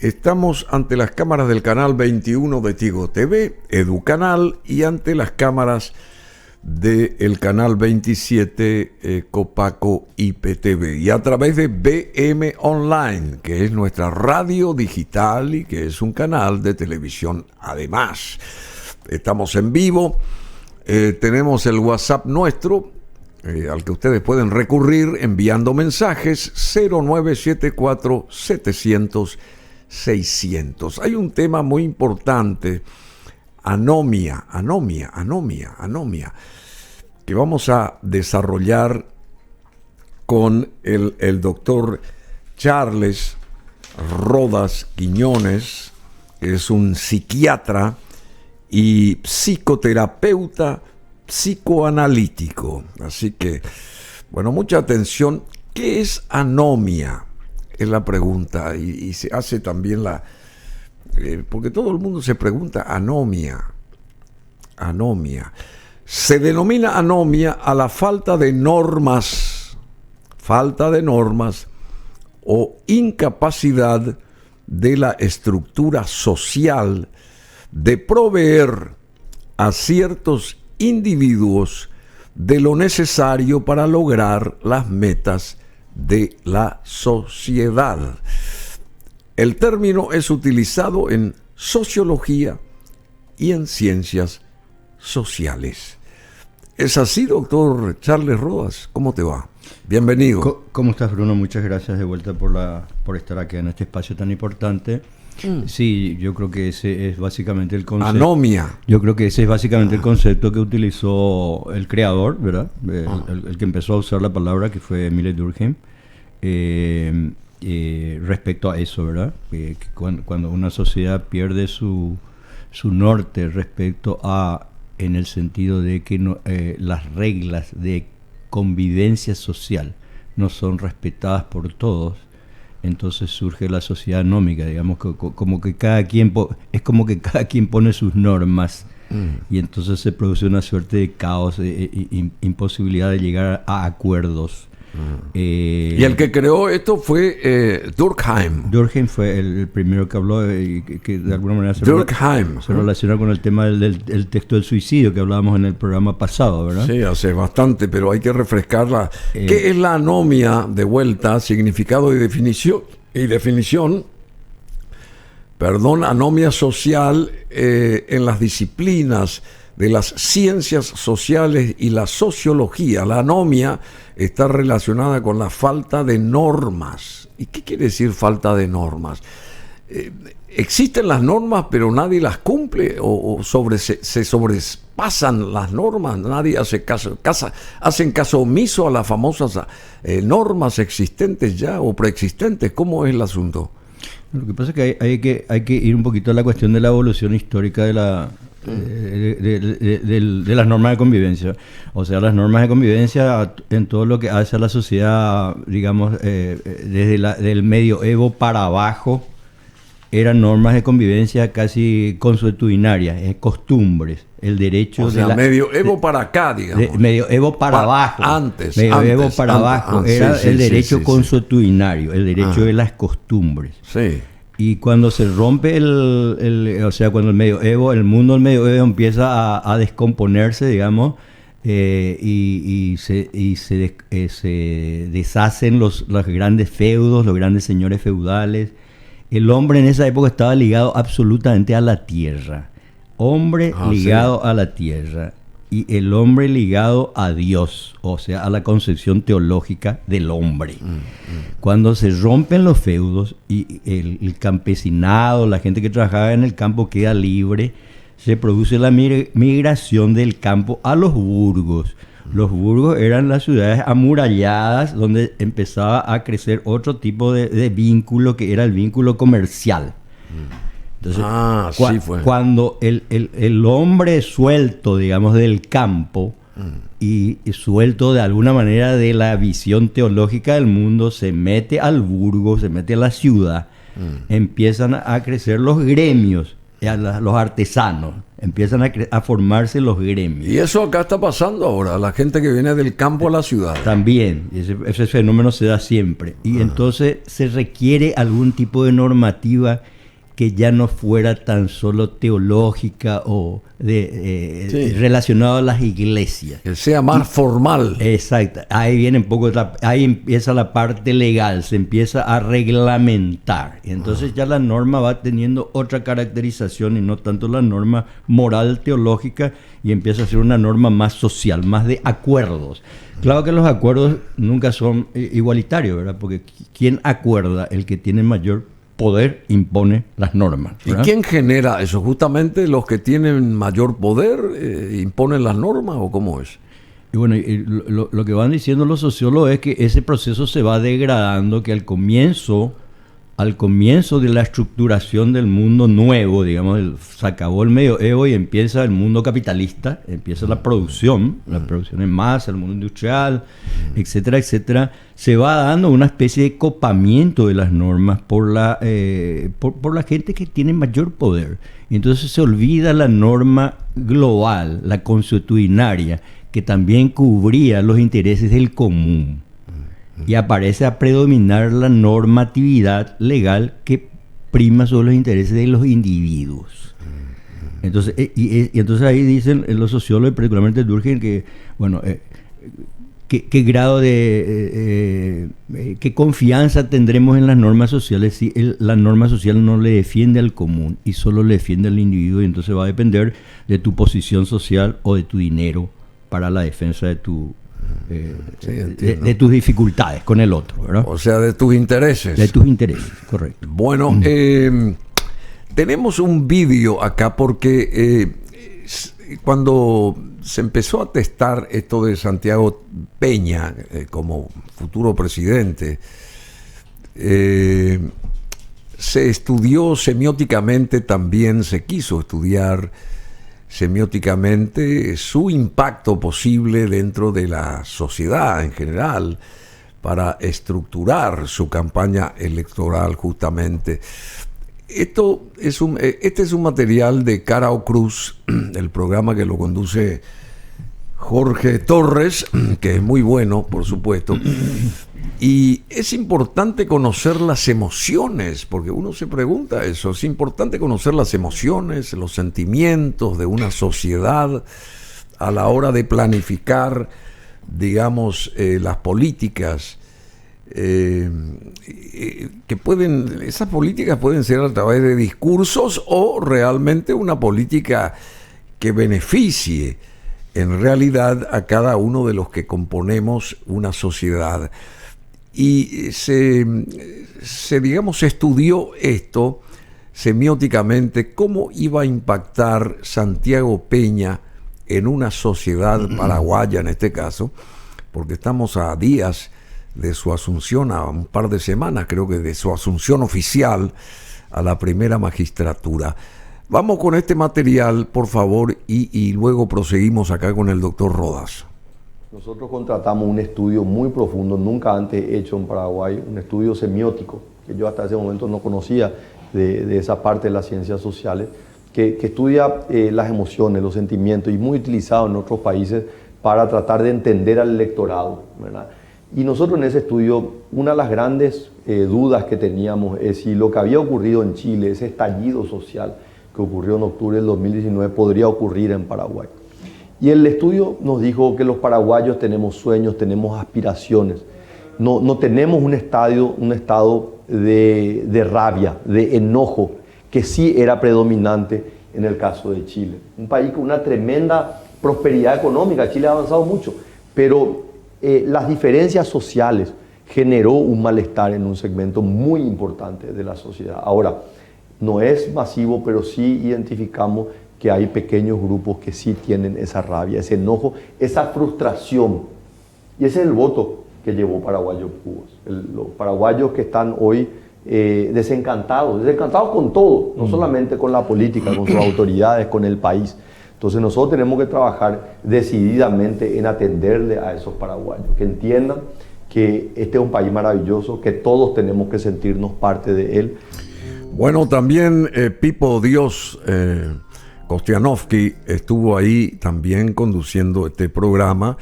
Estamos ante las cámaras del canal 21 de Tigo TV, Educanal, y ante las cámaras del canal 27 Copaco IPTV, y a través de BM Online, que es nuestra radio digital y que es un canal de televisión además. Estamos en vivo, tenemos el WhatsApp nuestro, al que ustedes pueden recurrir enviando mensajes 0974 700 600. Hay un tema muy importante, anomia, que vamos a desarrollar con el doctor Charles Rodas Quiñones, que es un psiquiatra y psicoterapeuta psicoanalítico. Así que, bueno, mucha atención. ¿Qué es anomia? Es la pregunta, y se hace también porque todo el mundo se pregunta anomia. Se denomina anomia a la falta de normas o incapacidad de la estructura social de proveer a ciertos individuos de lo necesario para lograr las metas de la sociedad. El término es utilizado en sociología y en ciencias sociales. ¿Es así, doctor Charles Rodas? ¿Cómo te va? Bienvenido. ¿Cómo estás, Bruno? Muchas gracias de vuelta por estar aquí en este espacio tan importante. Sí, yo creo que ese es básicamente el concepto. Anomia. Yo creo que ese es básicamente el concepto que utilizó el creador, ¿verdad? El que empezó a usar la palabra, que fue Emile Durkheim, respecto a eso, ¿verdad? Que cuando una sociedad pierde su norte respecto a, en el sentido de que las reglas de convivencia social no son respetadas por todos, entonces surge la sociedad anómica, digamos, como que cada quien pone sus normas, y entonces se produce una suerte de caos, imposibilidad de llegar a acuerdos. Y el que creó esto fue Durkheim. Durkheim fue el primero que habló, y que de alguna manera se relaciona con el tema del texto del suicidio que hablábamos en el programa pasado, ¿verdad? Sí, hace bastante, pero hay que refrescarla. ¿Qué es la anomia? De vuelta, significado y definición. Anomia social en las disciplinas de las ciencias sociales y la sociología. La anomia está relacionada con la falta de normas. ¿Y qué quiere decir falta de normas? ¿Existen las normas pero nadie las cumple? ¿O se sobrepasan las normas? ¿Nadie hacen caso omiso a las famosas normas existentes ya o preexistentes? ¿Cómo es el asunto? Lo que pasa es que hay que ir un poquito a la cuestión de la evolución histórica de las normas de convivencia. O sea, las normas de convivencia en todo lo que hace a la sociedad, digamos, desde del medioevo para abajo, eran normas de convivencia casi consuetudinarias, costumbres, el derecho. O sea, medioevo para acá, digamos. Medioevo para abajo. Antes. Medioevo para abajo era el derecho consuetudinario, el derecho de las costumbres. Sí. Y cuando se rompe cuando el mundo del medioevo empieza a descomponerse, digamos, y se deshacen los grandes feudos, los grandes señores feudales, el hombre en esa época estaba ligado absolutamente a la tierra. Ligado a la tierra. Y el hombre ligado a Dios, o sea, a la concepción teológica del hombre. Cuando se rompen los feudos y el campesinado, la gente que trabajaba en el campo queda libre, se produce la migración del campo a los burgos. Los burgos eran las ciudades amuralladas donde empezaba a crecer otro tipo de vínculo, que era el vínculo comercial. Entonces, cuando el hombre suelto, digamos, del campo y suelto de alguna manera de la visión teológica del mundo, se mete al burgo, se mete a la ciudad, empiezan a crecer los gremios, los artesanos, Empiezan a formarse los gremios. Y eso acá está pasando ahora, la gente que viene del campo a la ciudad. También, ese fenómeno se da siempre. Y entonces se requiere algún tipo de normativa que ya no fuera tan solo teológica o relacionada a las iglesias. Que sea más formal. Exacto. Ahí viene un poco, ahí empieza la parte legal, se empieza a reglamentar. Entonces ya la norma va teniendo otra caracterización y no tanto la norma moral teológica, y empieza a ser una norma más social, más de acuerdos. Claro que los acuerdos nunca son igualitarios, ¿verdad? Porque ¿quién acuerda? El que tiene mayor poder impone las normas, ¿verdad? ¿Y quién genera eso? ¿Justamente los que tienen mayor poder imponen las normas o cómo es? Y bueno, lo que van diciendo los sociólogos es que ese proceso se va degradando, que al comienzo de la estructuración del mundo nuevo, digamos, se acabó el medioevo y empieza el mundo capitalista, empieza la producción en masa, el mundo industrial, etcétera, etcétera. Se va dando una especie de copamiento de las normas por la gente que tiene mayor poder. Y entonces se olvida la norma global, la consuetudinaria, que también cubría los intereses del común. Y aparece a predominar la normatividad legal que prima sobre los intereses de los individuos. Entonces, entonces ahí dicen los sociólogos, particularmente Durkheim, que bueno, qué grado de qué confianza tendremos en las normas sociales si la norma social no le defiende al común y solo le defiende al individuo, y entonces va a depender de tu posición social o de tu dinero para la defensa de de tus dificultades con el otro, ¿verdad? O sea, de tus intereses. De tus intereses, correcto. Bueno, tenemos un vídeo acá porque cuando se empezó a testar esto de Santiago Peña como futuro presidente, se estudió semióticamente también, se quiso estudiar semióticamente su impacto posible dentro de la sociedad en general para estructurar su campaña electoral justamente. Este es un material de Cara o Cruz, el programa que lo conduce Jorge Torres, que es muy bueno, por supuesto. Y es importante conocer las emociones, porque uno se pregunta eso, es importante conocer las emociones, los sentimientos de una sociedad a la hora de planificar, digamos, las políticas, esas políticas pueden ser a través de discursos o realmente una política que beneficie en realidad a cada uno de los que componemos una sociedad. Y se estudió esto semióticamente, cómo iba a impactar Santiago Peña en una sociedad paraguaya en este caso, porque estamos a días de su asunción, a un par de semanas creo que de su asunción oficial a la primera magistratura. Vamos con este material, por favor, y luego proseguimos acá con el doctor Rodas. Nosotros contratamos un estudio muy profundo, nunca antes hecho en Paraguay, un estudio semiótico, que yo hasta ese momento no conocía de esa parte de las ciencias sociales, que estudia las emociones, los sentimientos, y muy utilizado en otros países para tratar de entender al electorado, ¿verdad? Y nosotros en ese estudio, una de las grandes dudas que teníamos es si lo que había ocurrido en Chile, ese estallido social que ocurrió en octubre del 2019, podría ocurrir en Paraguay. Y el estudio nos dijo que los paraguayos tenemos sueños, tenemos aspiraciones. No tenemos un estado de rabia, de enojo, que sí era predominante en el caso de Chile. Un país con una tremenda prosperidad económica. Chile ha avanzado mucho, pero las diferencias sociales generó un malestar en un segmento muy importante de la sociedad. Ahora, no es masivo, pero sí identificamos que hay pequeños grupos que sí tienen esa rabia, ese enojo, esa frustración. Y ese es el voto que llevó Paraguayos Cubos. Los paraguayos que están hoy desencantados con todo, no solamente con la política, con sus autoridades, con el país. Entonces nosotros tenemos que trabajar decididamente en atenderle a esos paraguayos, que entiendan que este es un país maravilloso, que todos tenemos que sentirnos parte de él. Bueno, también Pipo Dios Kostianowski estuvo ahí también conduciendo este programa.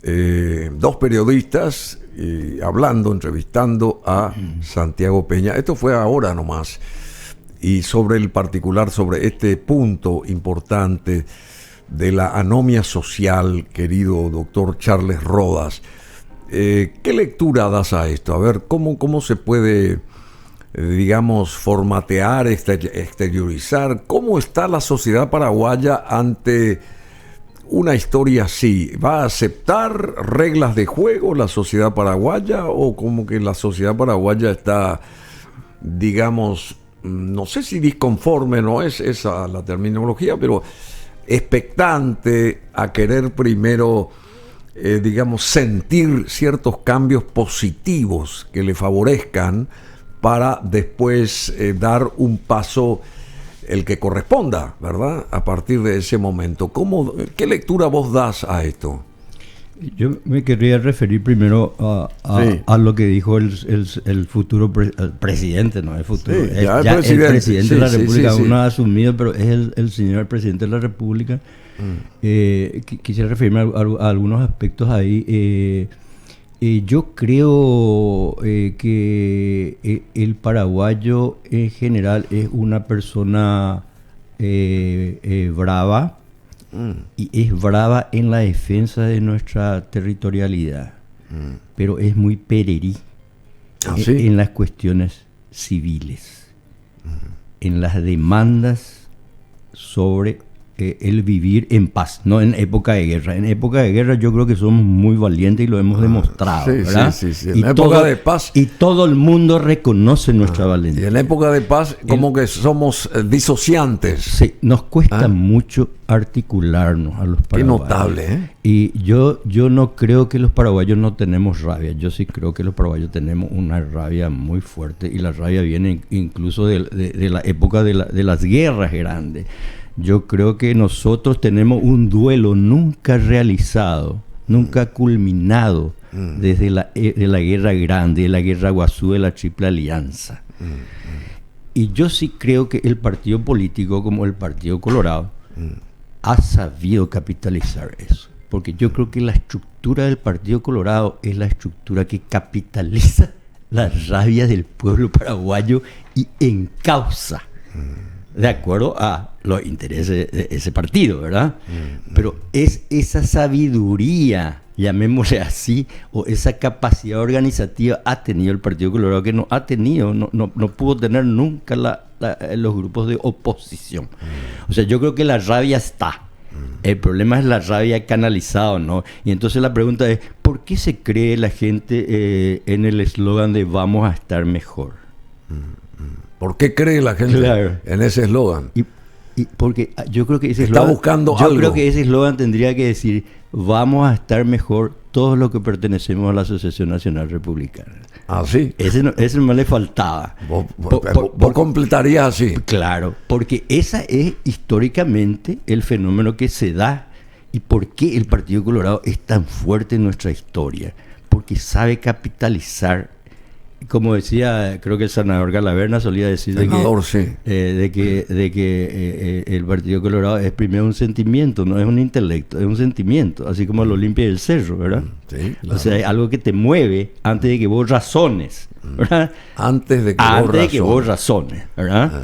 Dos periodistas entrevistando a Santiago Peña. Esto fue ahora nomás. Y sobre el particular, sobre este punto importante de la anomia social, querido doctor Charles Rodas, ¿qué lectura das a esto? A ver, ¿cómo se puede, digamos, formatear, exteriorizar? ¿Cómo está la sociedad paraguaya ante una historia así? ¿Va a aceptar reglas de juego la sociedad paraguaya o como que la sociedad paraguaya está, digamos, no sé si disconforme, no es esa la terminología, pero expectante a querer primero, digamos, sentir ciertos cambios positivos que le favorezcan para después dar un paso, el que corresponda, ¿verdad? A partir de ese momento. ¿Qué lectura vos das a esto? Yo me querría referir primero a lo que dijo el futuro presidente, ¿no? El futuro, sí, ya el presidente de la República, uno ha asumido, pero es el señor presidente de la República. Quisiera referirme a algunos aspectos ahí. Yo creo que el paraguayo en general es una persona brava, y es brava en la defensa de nuestra territorialidad, pero es muy pererí ¿sí? en las cuestiones civiles, en las demandas sobre el vivir en paz, no en época de guerra. En época de guerra yo creo que somos muy valientes y lo hemos demostrado, sí, ¿verdad? Sí. En época de paz. Y todo el mundo reconoce nuestra valentía. Y en época de paz como que somos disociantes. Sí, nos cuesta mucho articularnos a los paraguayos. Qué notable, ¿eh? Y yo no creo que los paraguayos no tenemos rabia. Yo sí creo que los paraguayos tenemos una rabia muy fuerte, y la rabia viene incluso de la época de las guerras grandes. Yo creo que nosotros tenemos un duelo nunca realizado, nunca culminado desde de la guerra grande, de la guerra Guazú, de la Triple Alianza. Y yo sí creo que el partido político, como el Partido Colorado, ha sabido capitalizar eso. Porque yo creo que la estructura del Partido Colorado es la estructura que capitaliza la rabia del pueblo paraguayo y encausa de acuerdo a los intereses de ese partido, ¿verdad? Pero es esa sabiduría, llamémosle así, o esa capacidad organizativa ha tenido el Partido Colorado, que no ha tenido, no pudo tener nunca los grupos de oposición. O sea, yo creo que la rabia está. El problema es la rabia canalizada, ¿no? Y entonces la pregunta es, ¿por qué se cree la gente en el eslogan de vamos a estar mejor? ¿Por qué cree la gente en ese eslogan? Y porque yo creo que ese está buscando yo algo. Creo que ese eslogan tendría que decir vamos a estar mejor todos los que pertenecemos a la Asociación Nacional Republicana. Ah, sí. Ese no le faltaba. Vos completarías así. Claro, porque esa es históricamente el fenómeno que se da. ¿Y por qué el Partido Colorado es tan fuerte en nuestra historia? Porque sabe capitalizar. Como decía, creo que el senador Galaverna solía decir de que el Partido Colorado es primero un sentimiento, no es un intelecto, es un sentimiento, así como el Olimpia del Cerro, ¿verdad? Sí, claro. O sea, es algo que te mueve antes de que vos razones, ¿verdad? Antes de que vos razones, ¿verdad?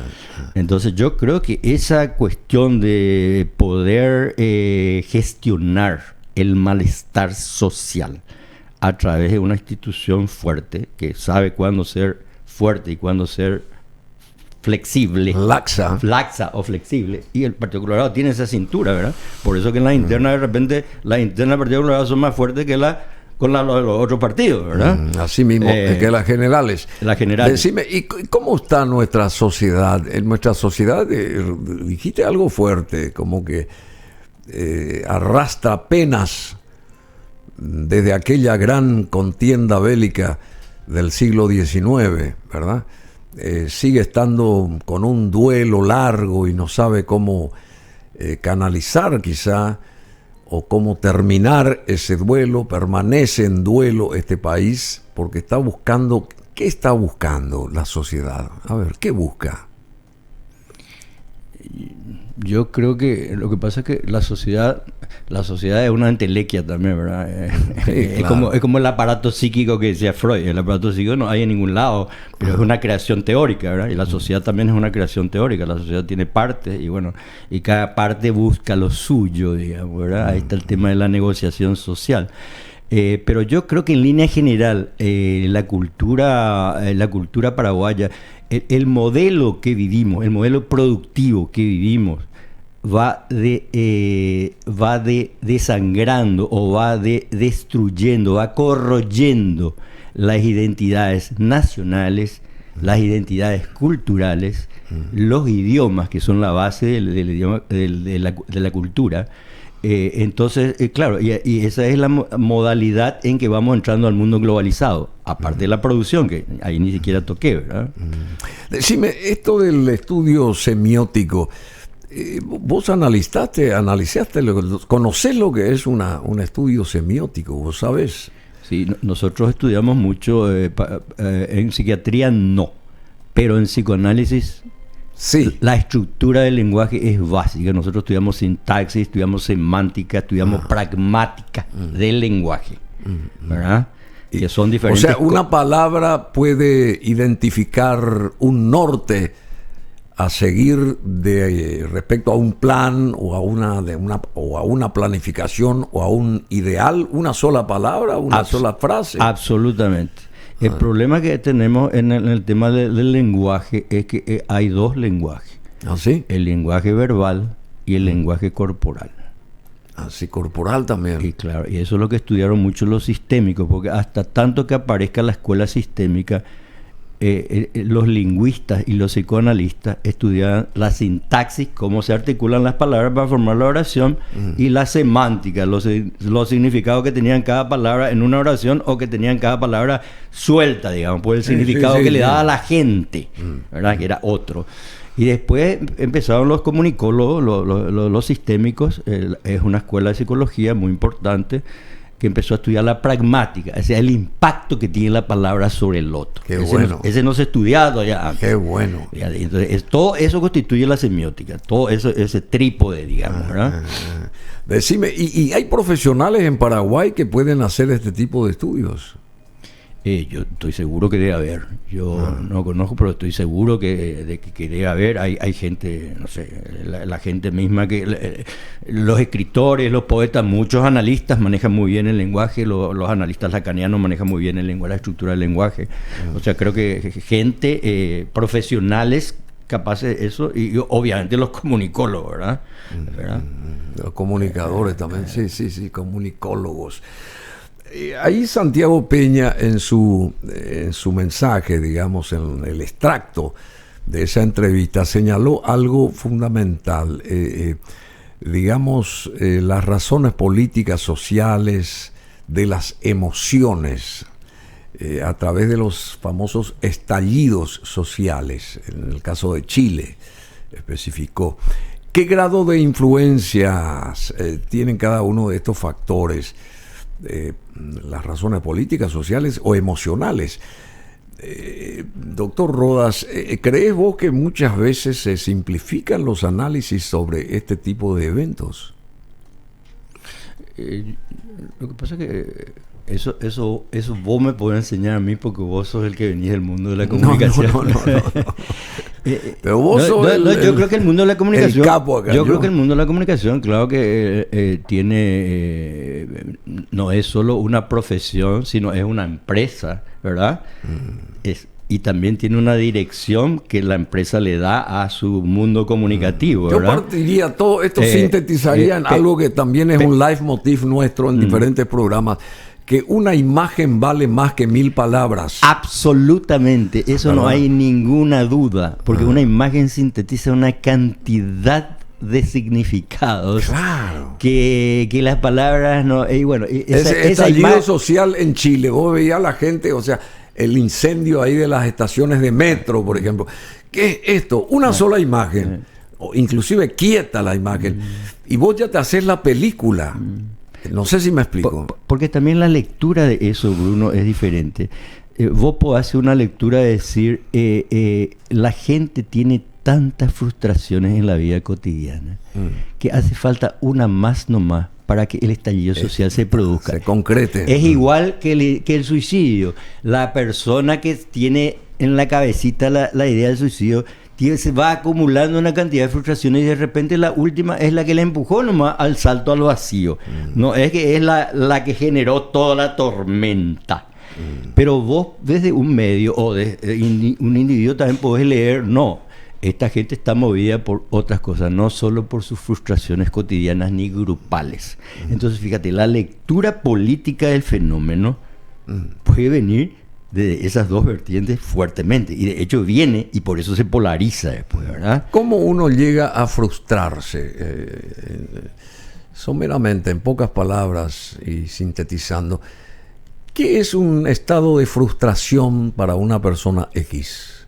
Entonces yo creo que esa cuestión de poder gestionar el malestar social a través de una institución fuerte, que sabe cuándo ser fuerte y cuándo ser flexible. Laxa o flexible. Y el Partido Colorado tiene esa cintura, ¿verdad? Por eso que en la interna, de repente, la interna del Partido Colorado son más fuertes que con los otros partidos, ¿verdad? Así mismo, que las generales. Decime, ¿y cómo está nuestra sociedad? En nuestra sociedad, dijiste algo fuerte, como que arrastra penas desde aquella gran contienda bélica del siglo XIX, ¿verdad? Sigue estando con un duelo largo y no sabe cómo canalizar quizá, o cómo terminar ese duelo. Permanece en duelo este país porque está buscando. ¿Qué está buscando la sociedad? A ver, ¿qué busca? Yo creo que lo que pasa es que la sociedad es una entelequia también, ¿verdad? Claro. Es como el aparato psíquico que decía Freud. El aparato psíquico no hay en ningún lado, pero es una creación teórica, ¿verdad? Y la sociedad también es una creación teórica. La sociedad tiene partes y cada parte busca lo suyo, digamos, ¿verdad? Ahí está el tema de la negociación social. Pero yo creo que en línea general la cultura paraguaya, el modelo que vivimos, el modelo productivo que vivimos, va desangrando o va destruyendo, va corroyendo las identidades nacionales, las identidades culturales, los idiomas que son la base del idioma, de la cultura. Entonces, claro, y esa es la modalidad en que vamos entrando al mundo globalizado, aparte de la producción, que ahí ni siquiera toqué, ¿verdad? Decime, esto del estudio semiótico, vos analizaste, conocés lo que es un estudio semiótico, vos sabés. Sí, nosotros estudiamos mucho, en psiquiatría no, pero en psicoanálisis sí. La estructura del lenguaje es básica. Nosotros estudiamos sintaxis, estudiamos semántica, estudiamos pragmática del lenguaje, ¿verdad? Que son diferentes. O sea, una palabra puede identificar un norte a seguir respecto a un plan o a una planificación o a un ideal, una sola palabra, una sola frase. Absolutamente. El problema que tenemos en el tema del lenguaje es que hay dos lenguajes. ¿Ah, sí? El lenguaje verbal y el lenguaje corporal. Así, corporal también. Y claro, y eso es lo que estudiaron mucho los sistémicos, porque hasta tanto que aparezca la escuela sistémica, los lingüistas y los psicoanalistas estudiaban la sintaxis, cómo se articulan las palabras para formar la oración, y la semántica, los significados que tenían cada palabra en una oración o que tenían cada palabra suelta, digamos, por el significado que le daba a la gente, ¿verdad? Que era otro. Y después empezaron los comunicólogos, los sistémicos, es una escuela de psicología muy importante, que empezó a estudiar la pragmática, o sea, el impacto que tiene la palabra sobre el otro. Qué bueno. Ese no se ha estudiado ya antes. Qué bueno. Entonces, todo eso constituye la semiótica, todo eso, ese trípode, digamos, ¿verdad? Decime, ¿y hay profesionales en Paraguay que pueden hacer este tipo de estudios? Yo estoy seguro que debe haber. Yo no conozco, pero estoy seguro que debe haber. Hay gente, no sé, la gente misma, los escritores, los poetas, muchos analistas manejan muy bien el lenguaje, los analistas lacanianos manejan muy bien el lenguaje, la estructura del lenguaje. O sea, creo que gente, profesionales capaces de eso, y obviamente los comunicólogos, ¿verdad? Los comunicadores también, sí, comunicólogos. Ahí Santiago Peña en su mensaje, digamos, en el extracto de esa entrevista, señaló algo fundamental, digamos, las razones políticas, sociales, de las emociones, a través de los famosos estallidos sociales, en el caso de Chile, especificó. ¿Qué grado de influencias tienen cada uno de estos factores? Las razones políticas, sociales o emocionales. Doctor Rodas, ¿crees vos que muchas veces se simplifican los análisis sobre este tipo de eventos? Lo que pasa es que eso vos me podés enseñar a mí, porque vos sos el que venís del mundo de la comunicación. No. Pero vos sos yo creo que el mundo de la comunicación, el capo acá, yo creo que el mundo de la comunicación, claro que tiene, no es solo una profesión, sino es una empresa, ¿verdad? Y también tiene una dirección que la empresa le da a su mundo comunicativo, ¿verdad? Yo partiría, todo esto sintetizaría en algo que también es un leitmotiv nuestro en diferentes programas, que una imagen vale más que 1000 palabras. Absolutamente, eso no hay ninguna duda, porque una imagen sintetiza una cantidad de significados, claro, que las palabras no. Y bueno, ese estallido social en Chile, vos veías a la gente, o sea, el incendio ahí de las estaciones de metro, por ejemplo. ¿Qué es esto? Una sola imagen, o inclusive quieta la imagen, y vos ya te haces la película. No sé si me explico. Porque también la lectura de eso, Bruno, es diferente. Vos podés hacer una lectura de decir, la gente tiene tantas frustraciones en la vida cotidiana que hace falta una más nomás para que el estallido social se produzca. Se concrete. Es igual que el suicidio. La persona que tiene en la cabecita la idea del suicidio se va acumulando una cantidad de frustraciones y de repente la última es la que le empujó nomás al salto al vacío. No es que es la que generó toda la tormenta. Pero vos desde un medio o de un individuo también podés leer, no, esta gente está movida por otras cosas, no solo por sus frustraciones cotidianas ni grupales. Entonces fíjate, la lectura política del fenómeno puede venir de esas dos vertientes fuertemente, y de hecho viene y por eso se polariza después, ¿verdad? ¿Cómo uno llega a frustrarse? Someramente, en pocas palabras y sintetizando, ¿qué es un estado de frustración para una persona X?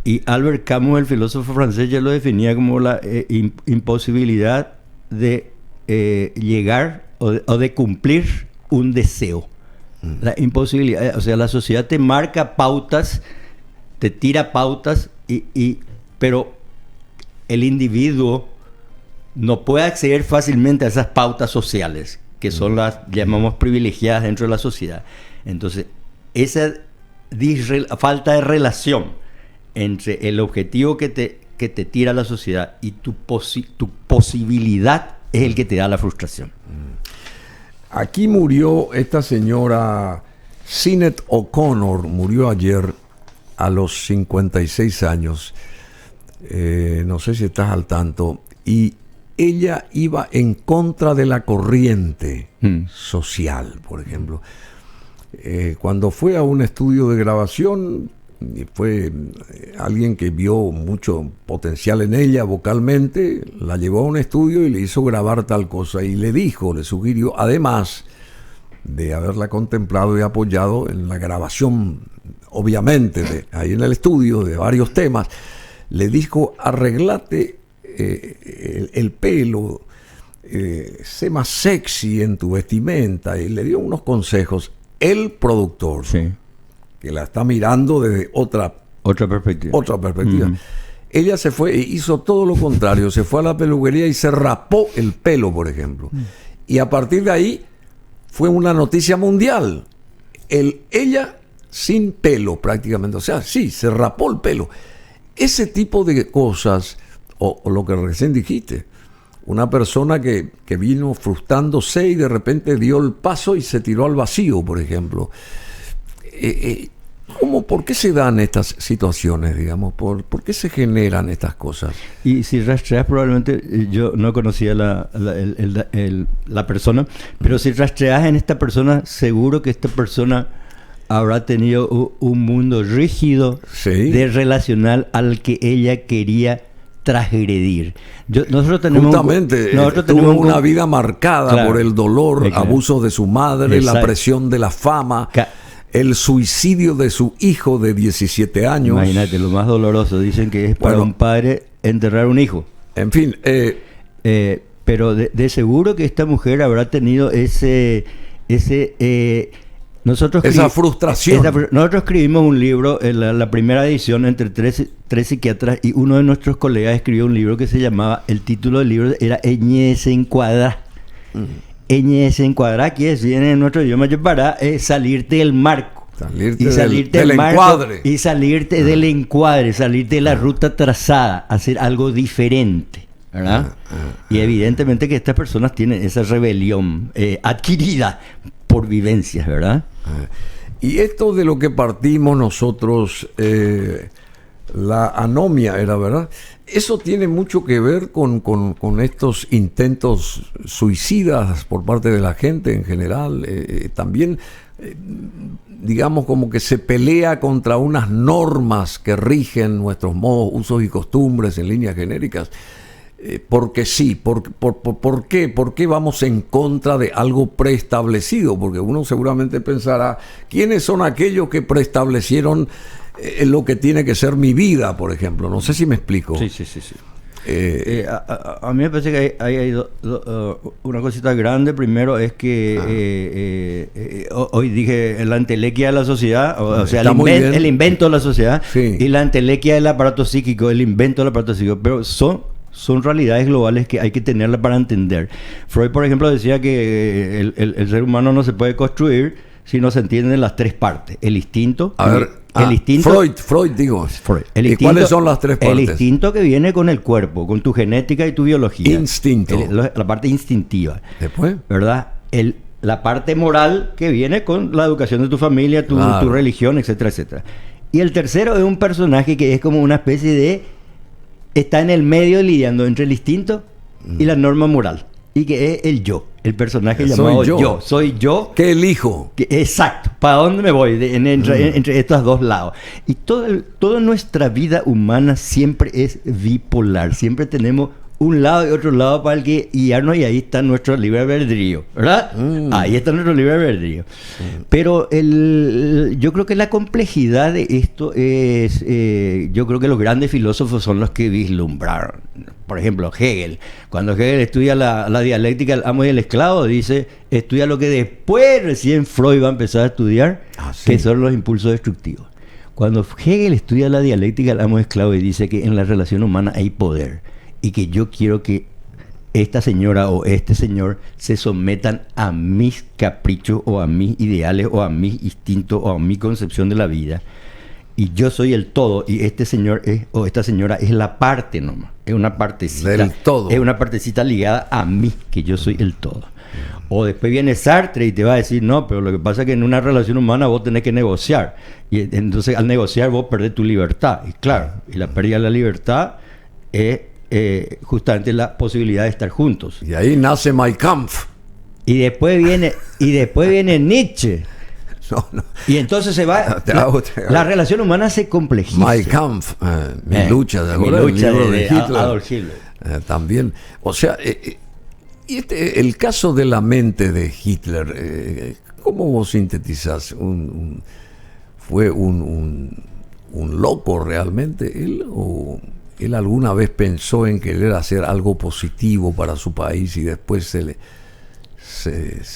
Y Albert Camus, el filósofo francés, ya lo definía como la imposibilidad de llegar o de cumplir un deseo. La imposibilidad, o sea, la sociedad te marca pautas, te tira pautas, pero el individuo no puede acceder fácilmente a esas pautas sociales, que son las, llamamos, privilegiadas dentro de la sociedad. Entonces, esa falta de relación entre el objetivo que te tira la sociedad y tu posibilidad es el que te da la frustración. Aquí murió esta señora Sinéad O'Connor, murió ayer a los 56 años. No sé si estás al tanto. Y ella iba en contra de la corriente social, por ejemplo. Cuando fue a un estudio de grabación, fue alguien que vio mucho potencial en ella vocalmente, la llevó a un estudio y le hizo grabar tal cosa y le sugirió, además de haberla contemplado y apoyado en la grabación, obviamente, ahí en el estudio, de varios temas, le dijo: arreglate el pelo, sé más sexy en tu vestimenta, y le dio unos consejos. El productor, sí, que la está mirando desde otra perspectiva. Ella se fue e hizo todo lo contrario, se fue a la peluquería y se rapó el pelo, por ejemplo. Y a partir de ahí fue una noticia mundial. Ella sin pelo prácticamente, o sea, sí, se rapó el pelo. Ese tipo de cosas, o lo que recién dijiste, una persona que vino frustrándose y de repente dio el paso y se tiró al vacío, por ejemplo. ¿Por qué se dan estas situaciones, digamos? ¿Por qué se generan estas cosas? Y si rastreas, probablemente, yo no conocía la persona, pero si rastreas en esta persona, seguro que esta persona habrá tenido un mundo rígido, sí, de relacional al que ella quería transgredir. Nosotros tenemos tuvo una vida marcada, claro, por el dolor, claro, abusos de su madre, exacto, la presión de la fama, el suicidio de su hijo de 17 años. Imagínate, lo más doloroso, dicen que es para un padre enterrar un hijo. En fin. Pero de seguro que esta mujer habrá tenido esa frustración. Nosotros escribimos un libro, en la primera edición, entre tres psiquiatras, y uno de nuestros colegas escribió un libro que se llamaba, el título del libro era Eñese Encuadra. Eñese Encuadra, que es, viene en nuestro idioma para salirte del marco. Salirte del marco, encuadre. Y salirte del encuadre, salirte de la ruta trazada, hacer algo diferente, ¿verdad? Y evidentemente que estas personas tienen esa rebelión adquirida por vivencias, ¿verdad? Y esto de lo que partimos nosotros, la anomia era, ¿verdad? Eso tiene mucho que ver con estos intentos suicidas por parte de la gente en general. También, digamos, como que se pelea contra unas normas que rigen nuestros modos, usos y costumbres en líneas genéricas. Porque sí, ¿por qué? ¿Por qué vamos en contra de algo preestablecido? Porque uno seguramente pensará, ¿quiénes son aquellos que preestablecieron lo que tiene que ser mi vida, por ejemplo? No sé si me explico. Sí. A mí me parece que hay una cosita grande. Primero es que hoy dije la entelequia de la sociedad, o sea, el invento de la sociedad, sí. Y la entelequia del aparato psíquico, el invento del aparato psíquico, pero son realidades globales que hay que tenerlas para entender. Freud, por ejemplo, decía que el ser humano no se puede construir si no se entienden las tres partes. El instinto... El instinto, Freud, digo. Freud. ¿Y cuáles son las tres partes? El instinto que viene con el cuerpo, con tu genética y tu biología. Instinto. La parte instintiva. Después. ¿Verdad? La parte moral que viene con la educación de tu familia, tu religión, etcétera, etcétera. Y el tercero es un personaje que es como una especie de... Está en el medio lidiando entre el instinto y la norma moral. Y que es el yo. El personaje llamado yo. Soy yo. ¿Qué elijo? Exacto. ¿Para dónde me voy? Entre estos dos lados. Y toda nuestra vida humana siempre es bipolar. Siempre tenemos un lado y otro lado para el que guiarnos, y ahí está nuestro libre albedrío, ¿verdad? Ahí está nuestro libre albedrío. Pero yo creo que la complejidad de esto es... yo creo que los grandes filósofos son los que vislumbraron. Por ejemplo, Hegel. Cuando Hegel estudia la dialéctica del amo y el esclavo, dice, estudia lo que después recién Freud va a empezar a estudiar, que son los impulsos destructivos. Cuando Hegel estudia la dialéctica del amo y el esclavo y dice que en la relación humana hay poder, y que yo quiero que esta señora o este señor se sometan a mis caprichos o a mis ideales o a mis instintos o a mi concepción de la vida, y yo soy el todo y este señor o esta señora es la parte nomás, es una partecita del todo, es una partecita ligada a mí, que yo soy el todo. O después viene Sartre y te va a decir, no, pero lo que pasa es que en una relación humana vos tenés que negociar, y entonces al negociar vos perdés tu libertad, y claro, y la pérdida de la libertad es justamente la posibilidad de estar juntos. Y ahí nace Mein Kampf. Y después viene Nietzsche. No. Y entonces se va... La relación humana se complejiza. Mein Kampf, mi lucha, ¿de acuerdo? Mi lucha de Hitler. Adolf Hitler. También. O sea, el caso de la mente de Hitler, ¿cómo vos sintetizás? ¿Fue un loco realmente él? ¿O él alguna vez pensó en querer hacer algo positivo para su país y después se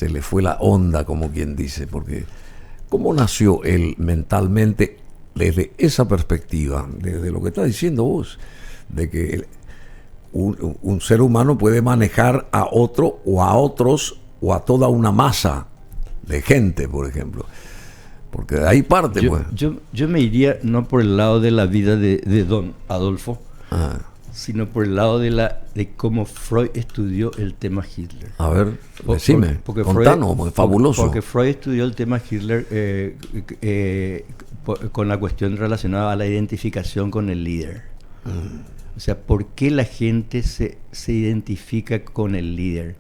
le fue la onda, como quien dice? Porque ¿cómo nació él mentalmente desde esa perspectiva, desde lo que está diciendo vos, de que un ser humano puede manejar a otro o a otros o a toda una masa de gente, por ejemplo? Porque de ahí parte, pues. Yo me iría no por el lado de la vida de don Adolfo, sino por el lado de cómo Freud estudió el tema Hitler. A ver, decime, contanos, Freud, fabuloso. Porque Freud estudió el tema Hitler con la cuestión relacionada a la identificación con el líder. O sea, ¿por qué la gente se identifica con el líder?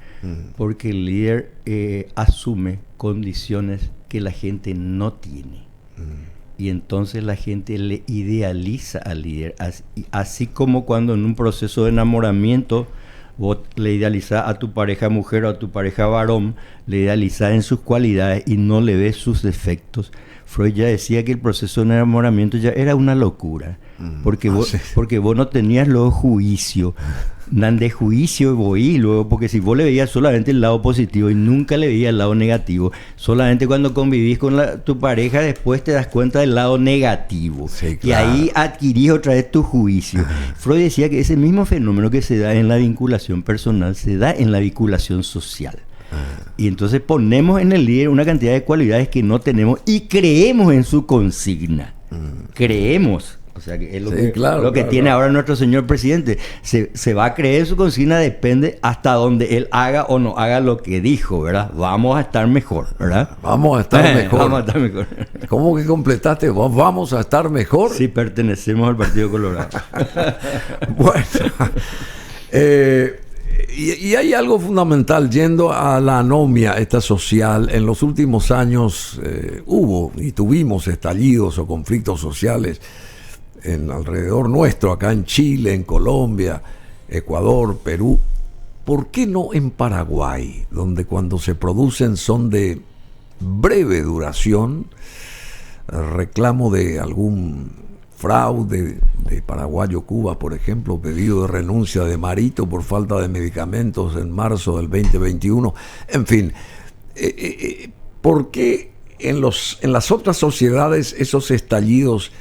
Porque el líder asume condiciones que la gente no tiene. Y entonces la gente le idealiza al líder. Así como cuando en un proceso de enamoramiento vos le idealizás a tu pareja mujer o a tu pareja varón, le idealizás en sus cualidades y no le ves sus defectos. Freud ya decía que el proceso de enamoramiento ya era una locura, porque vos no tenías luego juicio, de juicio voy luego, porque si vos le veías solamente el lado positivo y nunca le veías el lado negativo, solamente cuando convivís con tu pareja después te das cuenta del lado negativo, sí, claro. Y ahí adquirís otra vez tu juicio. Freud decía que ese mismo fenómeno que se da en la vinculación personal se da en la vinculación social. Y entonces ponemos en el líder una cantidad de cualidades que no tenemos y creemos en su consigna. Creemos. O sea, que es lo que tiene ahora nuestro señor presidente. Se va a creer su consigna, depende hasta donde él haga o no haga lo que dijo, ¿verdad? Vamos a estar mejor, ¿verdad? Vamos a estar mejor. Vamos a estar mejor. ¿Cómo que completaste? ¿Vamos a estar mejor? Sí, pertenecemos al Partido Colorado. Bueno. Y hay algo fundamental, yendo a la anomia esta social. En los últimos años hubo y tuvimos estallidos o conflictos sociales alrededor nuestro, acá en Chile, en Colombia, Ecuador, Perú. ¿Por qué no en Paraguay, donde cuando se producen son de breve duración, reclamo de algún fraude de Paraguayo Cuba, por ejemplo, pedido de renuncia de Marito por falta de medicamentos en marzo del 2021, en fin, ¿por qué en las otras sociedades esos estallidos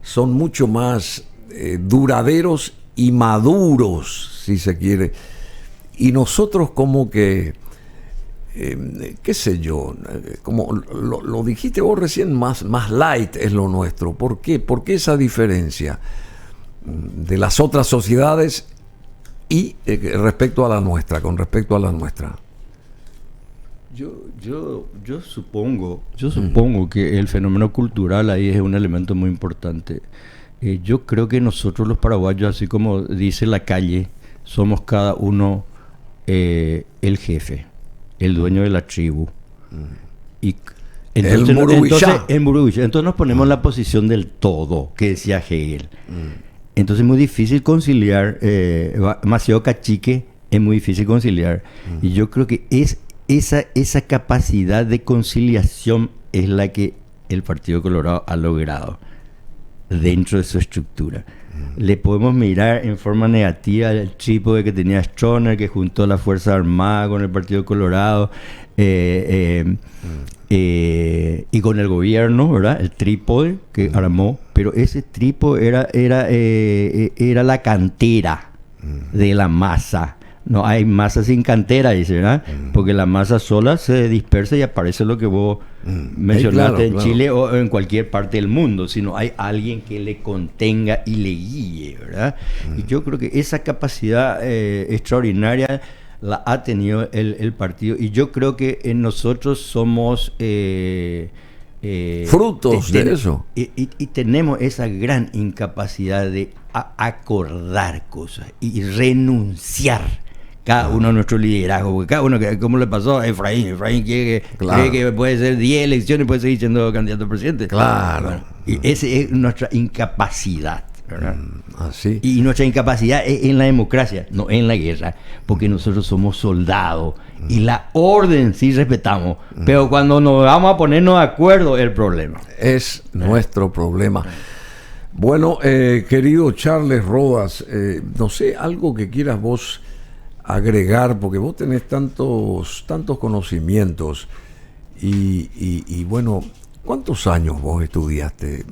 son mucho más duraderos y maduros, si se quiere, y nosotros como que qué sé yo, como lo dijiste vos recién, más light es lo nuestro? ¿Por qué? ¿Por qué esa diferencia de las otras sociedades y respecto a la nuestra, con respecto a la nuestra? Yo supongo que el fenómeno cultural ahí es un elemento muy importante. Yo creo que nosotros los paraguayos, así como dice la calle, somos cada uno el jefe, el dueño de la tribu. Y entonces nos ponemos en la posición del todo, que decía Hegel. Entonces es muy difícil conciliar, demasiado cachique, es muy difícil conciliar. Y yo creo que esa capacidad de conciliación es la que el Partido Colorado ha logrado dentro de su estructura. Le podemos mirar en forma negativa el trípode que tenía Stroessner, que juntó la Fuerza Armada con el Partido Colorado y con el gobierno, ¿verdad? El trípode que armó, pero ese trípode era la cantera de la masa. No hay masa sin cantera, dice, ¿verdad? Porque la masa sola se dispersa y aparece lo que vos mencionaste en Chile o en cualquier parte del mundo, sino hay alguien que le contenga y le guíe, ¿verdad? Y yo creo que esa capacidad extraordinaria la ha tenido el partido, y yo creo que nosotros somos frutos de eso. Y tenemos esa gran incapacidad de acordar cosas y renunciar cada uno a nuestro liderazgo, porque cada uno, como le pasó a Efraín cree que puede ser 10 elecciones y puede seguir siendo candidato a presidente. Claro. Bueno, y esa es nuestra incapacidad, ¿verdad? Así. Y nuestra incapacidad es en la democracia, no en la guerra, porque nosotros somos soldados y la orden sí respetamos, pero cuando nos vamos a ponernos de acuerdo, el problema es nuestro problema. Bueno, querido Charles Rodas, no sé, algo que quieras vos agregar, porque vos tenés tantos conocimientos y bueno, ¿cuántos años vos estudiaste?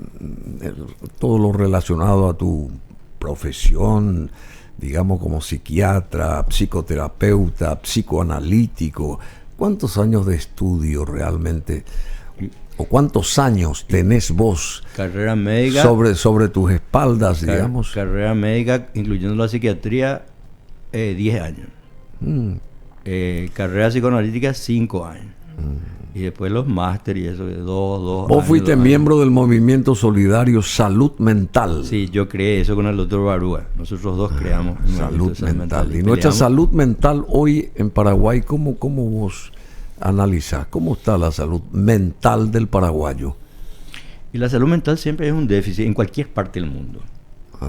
Todo lo relacionado a tu profesión, digamos, como psiquiatra, psicoterapeuta, psicoanalítico. ¿Cuántos años de estudio realmente, o cuántos años tenés vos carrera médica sobre tus espaldas, digamos? Carrera médica, incluyendo la psiquiatría, 10 años. Carrera psicoanalítica, 5 años. Y después los máster y eso, 2 Vos fuiste miembro del movimiento solidario Salud Mental. Sí, yo creé eso con el doctor Barúa. Nosotros dos creamos Salud Mental. Y nuestra salud mental hoy en Paraguay, ¿cómo vos analizás? ¿Cómo está la salud mental del paraguayo? Y la salud mental siempre es un déficit en cualquier parte del mundo.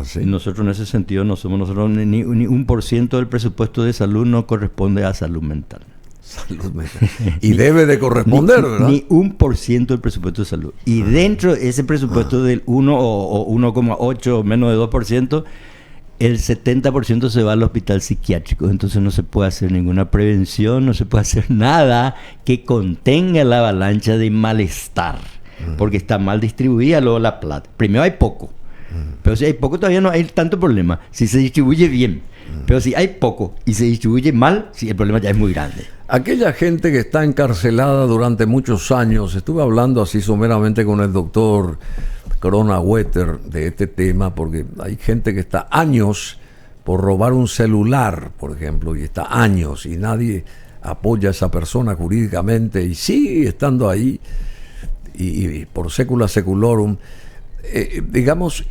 ¿Sí? Nosotros en ese sentido no somos ni 1% del presupuesto de salud no corresponde a salud mental. Salud mental. Y debe de corresponder, ¿verdad? Ni 1% del presupuesto de salud. Y dentro de ese presupuesto del 1 o 1,8 o menos de 2%, el 70% se va al hospital psiquiátrico. Entonces no se puede hacer ninguna prevención, no se puede hacer nada que contenga la avalancha de malestar, porque está mal distribuida luego la plata. Primero hay poco. Pero si hay poco todavía no hay tanto problema si se distribuye bien. Pero si hay poco y se distribuye mal, sí, el problema ya es muy grande. Aquella gente que está encarcelada durante muchos años, estuve hablando así someramente con el doctor Cronenwetter de este tema, porque hay gente que está años por robar un celular, por ejemplo, y está años y nadie apoya a esa persona jurídicamente y sigue estando ahí y por secula seculorum. Digamos,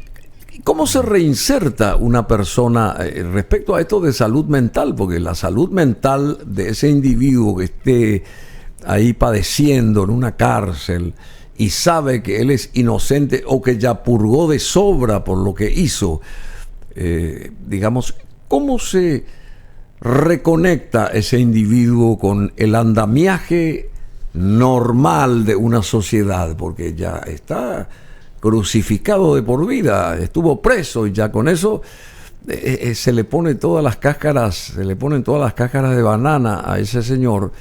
¿cómo se reinserta una persona respecto a esto de salud mental? Porque la salud mental de ese individuo que esté ahí padeciendo en una cárcel y sabe que él es inocente o que ya purgó de sobra por lo que hizo, digamos, ¿cómo se reconecta ese individuo con el andamiaje normal de una sociedad? Porque ya está crucificado de por vida, estuvo preso y ya con eso se le ponen todas las cáscaras de banana a ese señor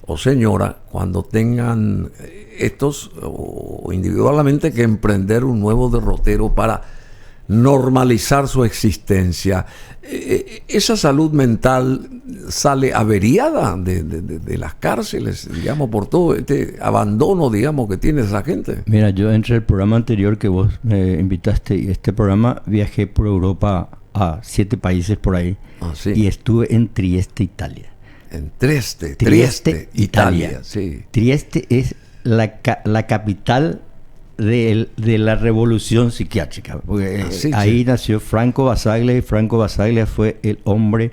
o señora cuando tengan estos o individualmente que emprender un nuevo derrotero para normalizar su existencia. Esa salud mental sale averiada de las cárceles, digamos, por todo este abandono, digamos, que tiene esa gente. Mira, yo entre el programa anterior que vos me invitaste y este programa viajé por Europa a 7 países por ahí. Sí. Y estuve en Trieste, Italia. En Trieste, Italia. Sí. Trieste es la capital de la revolución psiquiátrica. Porque ahí nació Franco Basaglia, y Franco Basaglia fue el hombre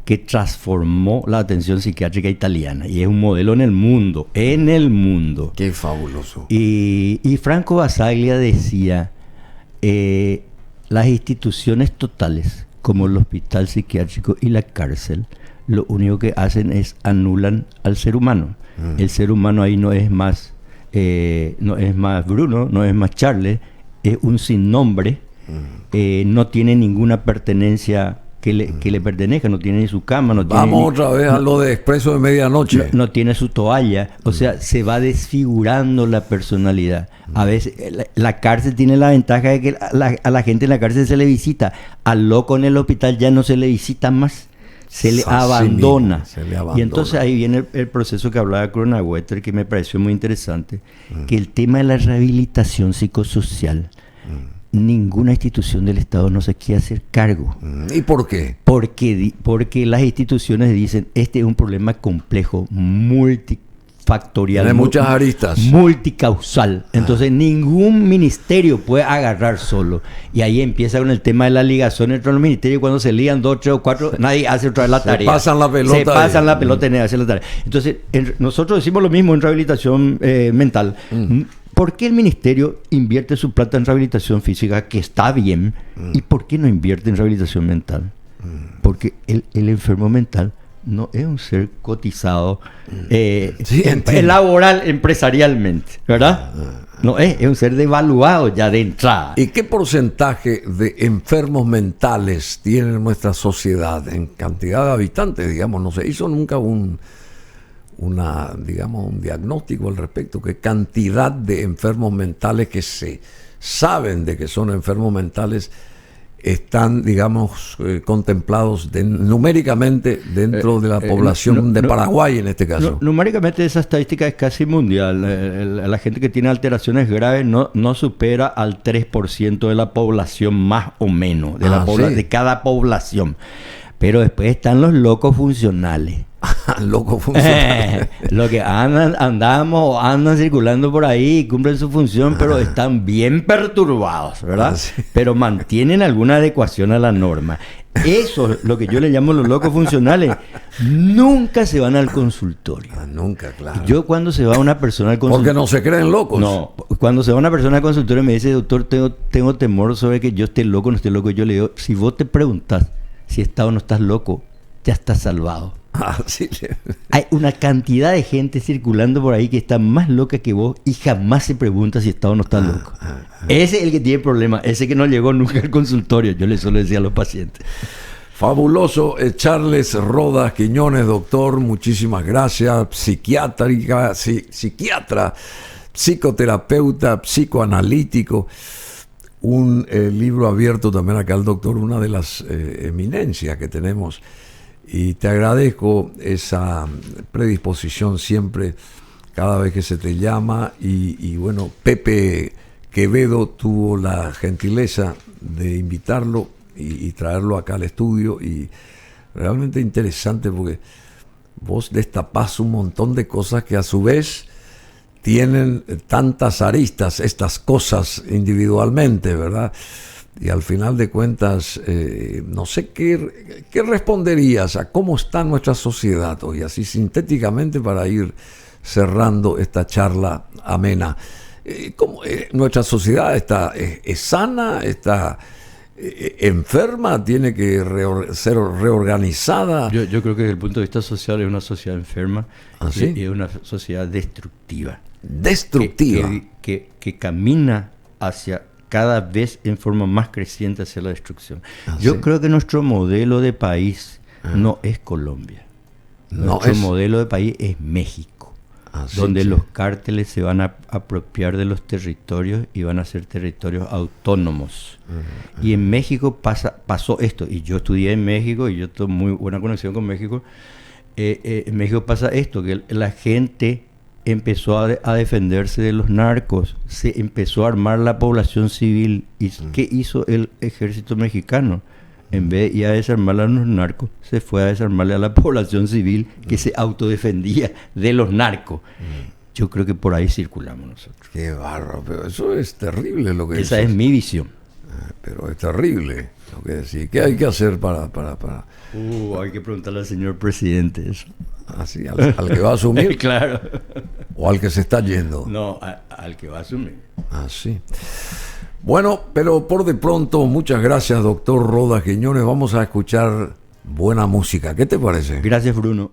que transformó la atención psiquiátrica italiana. Y es un modelo en el mundo. Qué fabuloso. Y Franco Basaglia decía, las instituciones totales, como el hospital psiquiátrico y la cárcel, lo único que hacen es anulan al ser humano. El ser humano ahí no es más Bruno, no es más Charles, es un sinnombre, no tiene ninguna pertenencia que le pertenezca, no tiene ni su cama, Vamos otra vez a lo de Expreso de Medianoche. No tiene su toalla, o sea, se va desfigurando la personalidad. A veces la cárcel tiene la ventaja de que a la gente en la cárcel se le visita, al loco en el hospital ya no se le visita más. Se le abandona. Y entonces ahí viene el proceso que hablaba Cronenwetter, que me pareció muy interesante, que el tema de la rehabilitación psicosocial, ninguna institución del Estado no se quiere hacer cargo. ¿Y por qué? Porque las instituciones dicen, este es un problema complejo, multifactorial, tiene muchas aristas, multicausal. Entonces ningún ministerio puede agarrar solo. Y ahí empieza con el tema de la ligación entre los ministerios. Cuando se ligan 2, 3 o 4, nadie hace otra vez la tarea. Se pasan la pelota en hacer la tarea. Entonces nosotros decimos lo mismo en rehabilitación mental. ¿Por qué el ministerio invierte su plata en rehabilitación física, que está bien, y por qué no invierte en rehabilitación mental? Porque el enfermo mental no es un ser cotizado laboral, empresarialmente, ¿verdad? No es un ser devaluado ya de entrada. ¿Y qué porcentaje de enfermos mentales tiene nuestra sociedad en cantidad de habitantes? Digamos, no se hizo nunca un diagnóstico al respecto. ¿Qué cantidad de enfermos mentales que se saben de que son enfermos mentales están, digamos, contemplados numéricamente dentro de la población de Paraguay en este caso? Numéricamente esa estadística es casi mundial. La gente que tiene alteraciones graves no supera al 3% de la población, más o menos, de cada población. Pero después están los locos funcionales. Locos funcionales. Lo que andan circulando por ahí, cumplen su función, pero están bien perturbados, ¿verdad? Sí. Pero mantienen alguna adecuación a la norma. Eso es lo que yo le llamo los locos funcionales. Nunca se van al consultorio. Nunca, claro. Yo cuando se va una persona al consultorio... Porque no se creen locos. No, cuando se va una persona al consultorio me dice, doctor, tengo temor sobre que yo esté loco o no esté loco. Yo le digo, si vos te preguntás si estás o no estás loco, ya estás salvado. Sí. Hay una cantidad de gente circulando por ahí que está más loca que vos y jamás se pregunta si está o no está loco. Ese es el que tiene problemas, ese que no llegó nunca al consultorio. Yo le suelo decir a los pacientes. Fabuloso. Charles Rodas Quiñones, doctor, muchísimas gracias. Psiquiatra, psicoterapeuta, psicoanalítico. Un libro abierto también acá al doctor, una de las eminencias que tenemos. Y te agradezco esa predisposición siempre, cada vez que se te llama. Y bueno, Pepe Quevedo tuvo la gentileza de invitarlo y traerlo acá al estudio. Y realmente interesante porque vos destapás un montón de cosas que a su vez tienen tantas aristas, estas cosas individualmente, ¿verdad? Y al final de cuentas, no sé qué responderías a cómo está nuestra sociedad hoy, así sintéticamente para ir cerrando esta charla amena. ¿Cómo, nuestra sociedad es sana, está enferma, tiene que ser reorganizada? Yo creo que desde el punto de vista social es una sociedad enferma. ¿Sí? Y es una sociedad destructiva. Destructiva. Que camina hacia cada vez en forma más creciente hacia la destrucción. ¿Sí? Creo que nuestro modelo de país no es Colombia. Nuestro modelo de país es México, donde los cárteles se van a apropiar de los territorios y van a ser territorios autónomos. Y en México pasó esto, y yo estudié en México y yo tengo muy buena conexión con México. En México pasa esto, que la gente empezó a defenderse de los narcos, se empezó a armar la población civil. ¿Y qué hizo el ejército mexicano? En vez de ir a desarmarle a los narcos, se fue a desarmarle a la población civil que se autodefendía de los narcos. Yo creo que por ahí circulamos nosotros. Qué bárbaro, pero eso es terrible lo que Esa dices. es mi visión. Pero es terrible lo que decís. ¿Qué hay que hacer para... Hay que preguntarle al señor presidente eso. Así, al que va a asumir? Claro. ¿O al que se está yendo? No, al que va a asumir. Así. Bueno, pero por de pronto, muchas gracias, doctor Rodas Quiñones. Vamos a escuchar buena música. ¿Qué te parece? Gracias, Bruno.